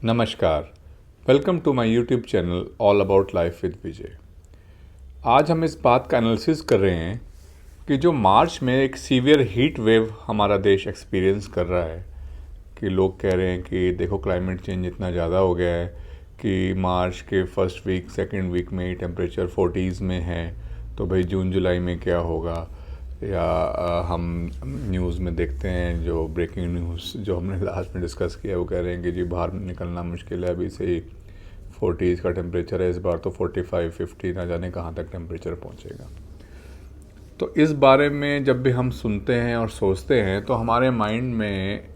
नमस्कार। Welcome to my YouTube channel all about life with Vijay. आज हम इस बात का एनालिसिस कर रहे हैं कि जो मार्च में एक सीवियर हीट वेव हमारा देश एक्सपीरियंस कर रहा है, कि लोग कह रहे हैं कि देखो क्लाइमेट चेंज इतना ज़्यादा हो गया है कि मार्च के फर्स्ट वीक सेकंड वीक में ही टेम्परेचर 40s में है, तो भाई जून जुलाई में क्या होगा। या हम न्यूज़ में देखते हैं जो ब्रेकिंग न्यूज़ जो हमने लास्ट में डिस्कस किया, वो कह रहे हैं कि जी बाहर निकलना मुश्किल है, अभी से ही 40s का टेम्परेचर है, इस बार तो 45-50 ना जाने कहाँ तक टेम्परेचर पहुँचेगा। तो इस बारे में जब भी हम सुनते हैं और सोचते हैं तो हमारे माइंड में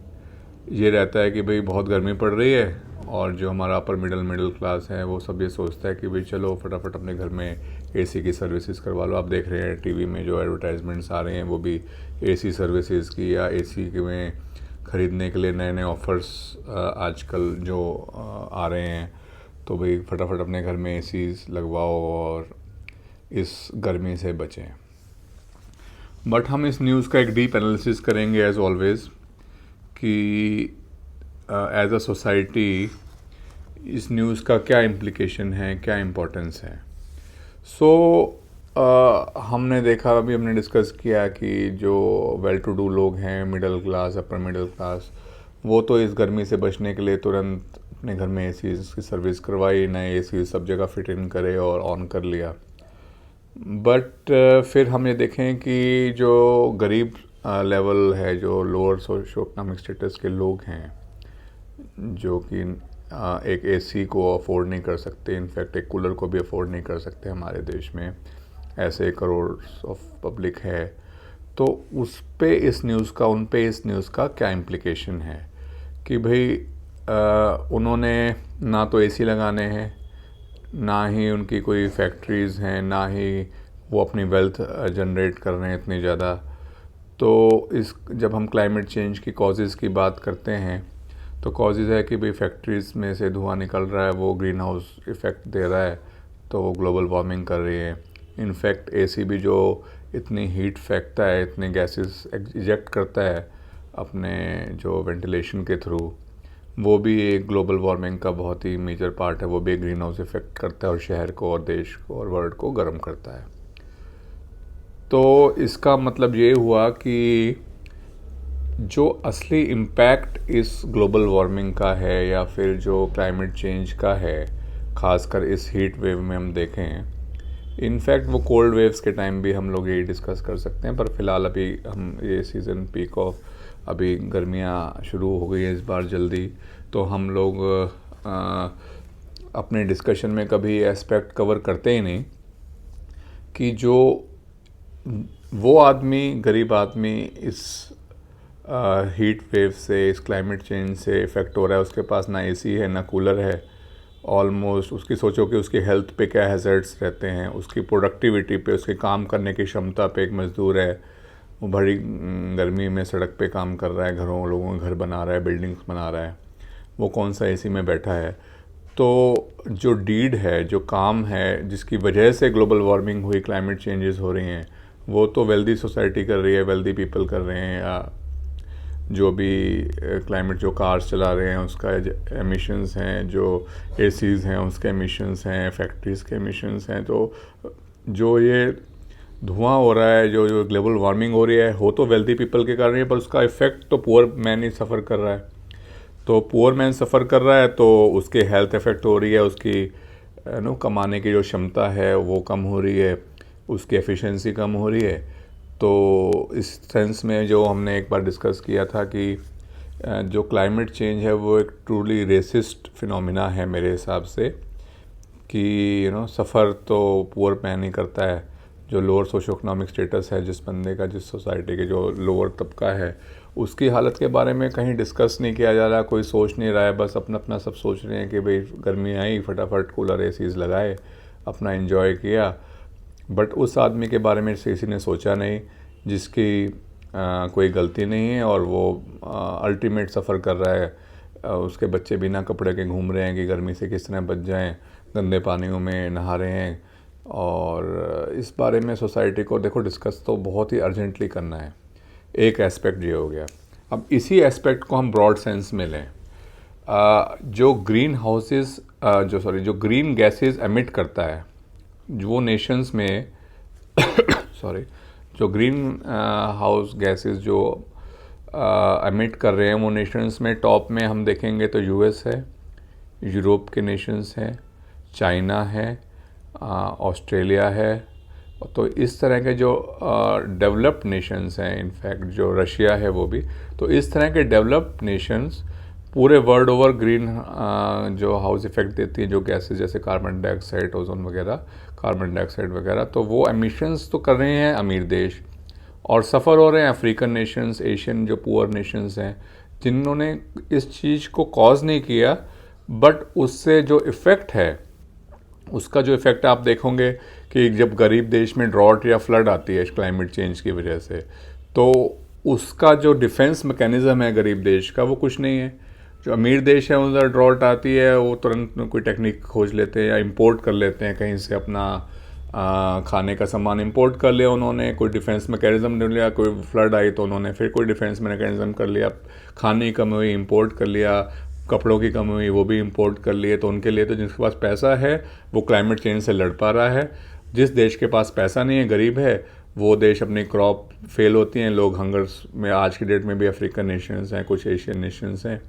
ये रहता है कि भाई बहुत गर्मी पड़ रही है, और जो हमारा अपर मिडिल क्लास है वो सब ये सोचता है कि भाई चलो फटाफट अपने घर में एसी की सर्विसेज करवा लो। आप देख रहे हैं टीवी में जो एडवर्टाइजमेंट्स आ रहे हैं वो भी एसी सर्विसेज की, या एसी में ख़रीदने के लिए नए नए ऑफ़र्स आजकल जो आ रहे हैं। तो भाई फटाफट अपने घर में एसी लगवाओ और इस गर्मी से बचें। बट हम इस न्यूज़ का एक डीप एनालिसिस करेंगे एज़ ऑलवेज़ कि एज अ सोसाइटी इस न्यूज़ का क्या इम्प्लिकेशन है, क्या इम्पोर्टेंस है। हमने देखा, अभी हमने डिस्कस किया कि जो वेल टू डू लोग हैं, middle class upper middle class, वो तो इस गर्मी से बचने के लिए तुरंत अपने घर में एसी की सर्विस करवाई, नए एसी सब जगह फिट इन करे और ऑन कर लिया। बट फिर हम ये देखें कि जो गरीब लेवल है, जो लोअर सोशो इकोनॉमिक स्टेटस के लोग हैं, जो कि एक एसी को अफोर्ड नहीं कर सकते, इनफैक्ट एक कूलर को भी अफोर्ड नहीं कर सकते हमारे देश में, ऐसे करोड़ ऑफ पब्लिक है। तो उस पे इस न्यूज़ का, उन पे इस न्यूज़ का क्या इम्प्लिकेशन है कि भाई उन्होंने ना तो एसी लगाने हैं, ना ही उनकी कोई फैक्ट्रीज़ हैं, ना ही वो अपनी वेल्थ जनरेट कर रहे हैं इतनी ज़्यादा। तो जब हम क्लाइमेट चेंज की कॉजेज़ की बात करते हैं तो कॉजेज़ है कि भाई फैक्ट्रीज़ में से धुआं निकल रहा है, वो ग्रीन हाउस इफ़ेक्ट दे रहा है, तो वो ग्लोबल वार्मिंग कर रही है। इनफैक्ट एसी भी जो इतनी हीट फेंकता है, इतने गैसेस इजेक्ट करता है अपने जो वेंटिलेशन के थ्रू, वो भी एक ग्लोबल वार्मिंग का बहुत ही मेजर पार्ट है। वो भी ग्रीन हाउस इफ़ेक्ट करता है और शहर को और देश को और वर्ल्ड को गर्म करता है। तो इसका मतलब ये हुआ कि जो असली इम्पैक्ट इस ग्लोबल वार्मिंग का है, या फिर जो क्लाइमेट चेंज का है, ख़ासकर इस हीट वेव में हम देखें, इनफैक्ट वो कोल्ड वेव्स के टाइम भी हम लोग यही डिस्कस कर सकते हैं। पर फ़िलहाल अभी हम ये सीज़न पीक ऑफ, अभी गर्मियाँ शुरू हो गई है इस बार जल्दी, तो हम लोग अपने डिस्कशन में कभी एस्पेक्ट कवर करते ही नहीं कि जो वो आदमी, गरीब आदमी इस हीट वेव से, इस क्लाइमेट चेंज से इफ़ेक्ट हो रहा है, उसके पास ना एसी है ना कूलर है, ऑलमोस्ट उसकी सोचो कि उसकी हेल्थ पे क्या हैज़र्ड्स रहते हैं, उसकी प्रोडक्टिविटी पे, उसके काम करने की क्षमता पे। एक मज़दूर है, वो बड़ी गर्मी में सड़क पे काम कर रहा है, घरों लोगों के घर बना रहा है, बिल्डिंग्स बना रहा है, वो कौन सा एसी में बैठा है। तो जो डीड है, जो काम है, जिसकी वजह से ग्लोबल वार्मिंग हुई, क्लाइमेट चेंजेस हो रही हैं, वो तो वेल्दी सोसाइटी कर रही है, वेल्दी पीपल कर रहे हैं, या जो भी क्लाइमेट, जो कार्स चला रहे हैं उसका एमिशंस हैं, जो एसीज़ हैं उसके एमिशंस हैं, फैक्ट्रीज़ के एमिशंस हैं। तो जो ये धुआं हो रहा है, जो ग्लोबल वार्मिंग हो रही है, हो तो वेल्दी पीपल के कर रही है, पर उसका इफ़ेक्ट तो पुअर मैन ही सफ़र कर रहा है। तो पुअर मैन सफ़र कर रहा है तो उसके हेल्थ इफ़ेक्ट हो रही है, उसकी कमाने की जो क्षमता है वो कम हो रही है, उसकी एफिशिएंसी कम हो रही है। तो इस सेंस में जो हमने एक बार डिस्कस किया था कि जो क्लाइमेट चेंज है वो एक ट्रूली रेसिस्ट फिनोमिना है मेरे हिसाब से, कि सफ़र तो पुअर मैन ही करता है। जो लोअर सोशो इकोनॉमिक स्टेटस है, जिस बंदे का, जिस सोसाइटी के जो लोअर तबका है, उसकी हालत के बारे में कहीं डिस्कस नहीं किया जा रहा, कोई सोच नहीं रहा है। बस अपना अपना सब सोच रहे हैं कि भाई गर्मी आई, फटाफट कूलर एसीज़ लगाए, अपना एंजॉय किया। बट उस आदमी के बारे में किसी ने सोचा नहीं, जिसकी कोई गलती नहीं है और वो अल्टीमेट सफ़र कर रहा है। उसके बच्चे बिना कपड़े के घूम रहे हैं कि गर्मी से किस तरह बच जाएं, गंदे पानियों में नहा रहे हैं। और इस बारे में सोसाइटी को देखो डिस्कस तो बहुत ही अर्जेंटली करना है। एक एस्पेक्ट ये हो गया। अब इसी एस्पेक्ट को हम ब्रॉड सेंस में लें, जो ग्रीन हाउसेस जो ग्रीन गैसेस एमिट करता है, वो नेशंस में सॉरी, जो ग्रीन हाउस गैसेस जो एमिट कर रहे हैं वो नेशंस में टॉप में हम देखेंगे तो यूएस है, यूरोप के नेशंस हैं, चाइना है, ऑस्ट्रेलिया है। तो इस तरह के जो डेवलप्ड नेशंस हैं, इनफैक्ट जो रशिया है वो भी, तो इस तरह के डेवलप्ड नेशंस पूरे वर्ल्ड ओवर ग्रीन जो हाउस इफेक्ट देती है जो गैसेस जैसे कार्बन डाइऑक्साइड, ओजोन वगैरह, कार्बन डाइऑक्साइड वगैरह, तो वो एमिशंस तो कर रहे हैं अमीर देश, और सफ़र हो रहे हैं अफ्रीकन नेशंस, एशियन जो पुअर नेशंस हैं, जिन्होंने इस चीज़ को कॉज नहीं किया, बट उससे जो इफ़ेक्ट है, उसका जो इफ़ेक्ट आप देखोगे कि जब गरीब देश में ड्रॉट या फ्लड आती है क्लाइमेट चेंज की वजह से, तो उसका जो डिफेंस मैकेनिज़्म है गरीब देश का वो कुछ नहीं है। जो अमीर देश है उधर ड्रॉट आती है, वो तुरंत कोई टेक्निक खोज लेते हैं या इंपोर्ट कर लेते हैं कहीं से, अपना खाने का सामान इंपोर्ट कर लिया उन्होंने, कोई डिफेंस मैकेनिज़्म नहीं लिया, कोई फ्लड आई तो उन्होंने फिर कोई डिफेंस मैकेनिज़्म कर लिया, खाने की कमी हुई इंपोर्ट कर लिया, कपड़ों की कमी हुई वो भी इंपोर्ट कर लिए। तो उनके लिए तो जिसके पास पैसा है वो क्लाइमेट चेंज से लड़ पा रहा है, जिस देश के पास पैसा नहीं है, गरीब है, वो देश अपनी क्रॉप फेल होती हैं, लोग हंगर्स में, आज की डेट में भी अफ्रीकन नेशंस हैं, कुछ एशियन नेशंस हैं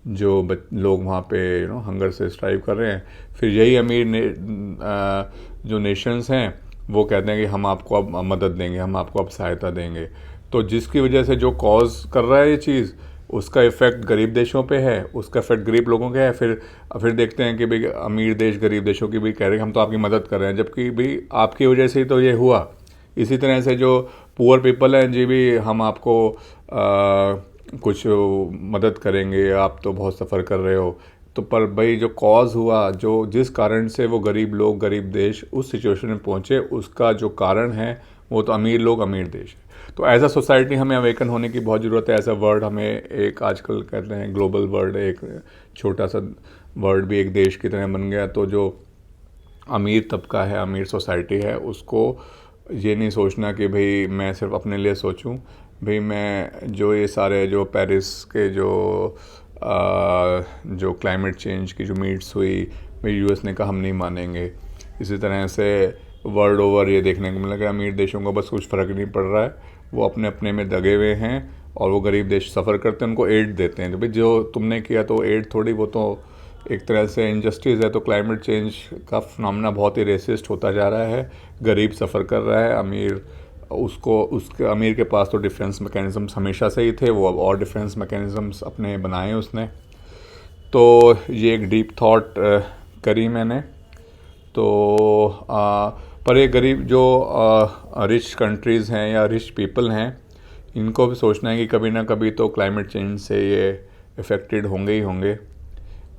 जो लोग वहाँ पे हंगर से स्ट्राइव कर रहे हैं। फिर यही जो नेशंस हैं वो कहते हैं कि हम आपको अब मदद देंगे, हम आपको अब सहायता देंगे। तो जिसकी वजह से जो कॉज कर रहा है ये चीज़, उसका इफ़ेक्ट गरीब देशों पे है, उसका इफ़ेक्ट गरीब लोगों के है। फिर देखते हैं कि भाई अमीर देश गरीब देशों की भी कह रहे हैं हम तो आपकी मदद कर रहे हैं, जबकि भाई आपकी वजह से ही तो ये हुआ। इसी तरह से जो पुअर पीपल हैं जी भी हम आपको कुछ मदद करेंगे, आप तो बहुत सफ़र कर रहे हो, तो पर भाई जो कॉज हुआ, जो जिस कारण से वो गरीब लोग, गरीब देश उस सिचुएशन में पहुँचे, उसका जो कारण है वो तो अमीर लोग, अमीर देश है। तो एज अ सोसाइटी हमें अवेकन होने की बहुत ज़रूरत है। एज अ वर्ल्ड हमें एक, आजकल कहते हैं ग्लोबल वर्ल्ड, एक छोटा सा वर्ल्ड भी एक देश की तरह बन गया। तो जो अमीर तबका है, अमीर सोसाइटी है, उसको ये नहीं सोचना कि भाई मैं सिर्फ अपने लिए सोचूं, भाई मैं जो ये सारे जो पेरिस के जो क्लाइमेट चेंज की जो मीट्स हुई, भाई यूएस ने कहा हम नहीं मानेंगे। इसी तरह से वर्ल्ड ओवर ये देखने को मिला कि अमीर देशों को बस कुछ फ़र्क नहीं पड़ रहा है, वो अपने अपने में दगे हुए हैं, और वो गरीब देश सफ़र करते हैं, उनको एड देते हैं। तो भाई जो तुमने किया तो एड थोड़ी, वो तो एक तरह से इनजस्टिस है। तो क्लाइमेट चेंज का फिनोमेना बहुत ही रेसिस्ट होता जा रहा है, गरीब सफ़र कर रहा है, अमीर उसके अमीर के पास तो डिफेंस मैकेनिज़म्स हमेशा से ही थे, वो अब और डिफेंस मैकेनिज़म्स अपने बनाए उसने। तो ये एक डीप थॉट करी मैंने। तो पर ये गरीब जो रिच कंट्रीज़ हैं या रिच पीपल हैं, इनको भी सोचना है कि कभी ना कभी तो क्लाइमेट चेंज से ये इफ़ेक्टेड होंगे ही होंगे,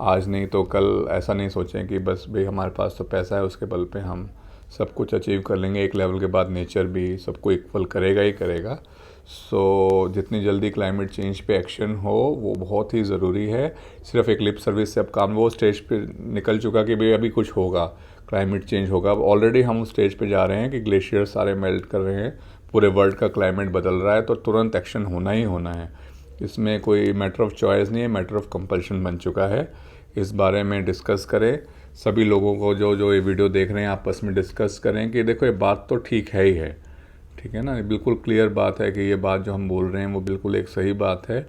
आज नहीं तो कल। ऐसा नहीं सोचें कि बस भाई हमारे पास तो पैसा है, उसके बल पे हम सब कुछ अचीव कर लेंगे। एक लेवल के बाद नेचर भी सबको इक्वल करेगा ही करेगा। सो जितनी जल्दी क्लाइमेट चेंज पे एक्शन हो वो बहुत ही ज़रूरी है। सिर्फ एक लिप सर्विस से अब काम, वो स्टेज पे निकल चुका कि भाई अभी कुछ होगा, क्लाइमेट चेंज होगा। अब ऑलरेडी हम उस स्टेज पे जा रहे हैं कि ग्लेशियर सारे मेल्ट कर रहे हैं, पूरे वर्ल्ड का क्लाइमेट बदल रहा है, तो तुरंत एक्शन होना ही होना है। इसमें कोई मैटर ऑफ चॉइस नहीं है, मैटर ऑफ कंपल्शन बन चुका है। इस बारे में डिस्कस करें, सभी लोगों को जो ये वीडियो देख रहे हैं आपस में डिस्कस करें कि देखो ये बात तो ठीक है ही है, ठीक है ना, बिल्कुल क्लियर बात है कि ये बात जो हम बोल रहे हैं वो बिल्कुल एक सही बात है।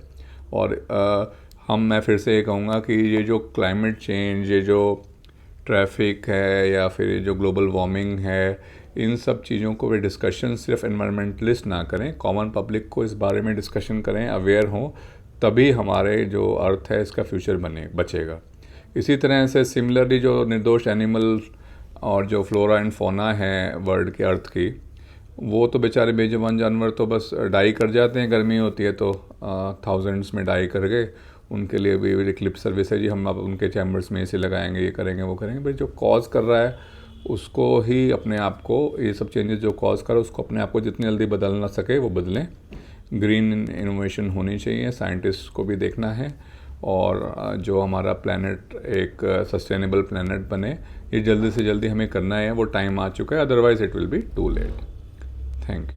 और मैं फिर से ये कहूँगा कि ये जो क्लाइमेट चेंज, ये जो ट्रैफिक है या फिर ये जो ग्लोबल वार्मिंग है, इन सब चीज़ों को वे डिस्कशन सिर्फ एनवायरमेंटलिस्ट ना करें, कॉमन पब्लिक को इस बारे में डिस्कशन करें, अवेयर हों, तभी हमारे जो अर्थ है इसका फ्यूचर बचेगा। इसी तरह से सिमिलरली जो निर्दोष एनिमल और जो फ्लोरा एंड फोना है वर्ल्ड के अर्थ की, वो तो बेचारे बेजुबान जानवर तो बस डाई कर जाते हैं, गर्मी होती है तो थाउजेंड्स में डाई कर गए। उनके लिए भी एक लिप सर्विस है जी, हम अब उनके चैम्बर्स में एसी लगाएंगे, ये करेंगे, वो करेंगे। भाई जो कॉज कर रहा है उसको ही अपने आप को, ये सब चेंजेस जो कॉज कर रहा है उसको अपने आप को जितनी जल्दी बदल ना सके वो बदलें। ग्रीन इनोवेशन होनी चाहिए, साइंटिस्ट को भी देखना है, और जो हमारा प्लैनेट एक सस्टेनेबल प्लैनेट बने, ये जल्दी से जल्दी हमें करना है। वो टाइम आ चुका है, otherwise it will be too late. Thank you.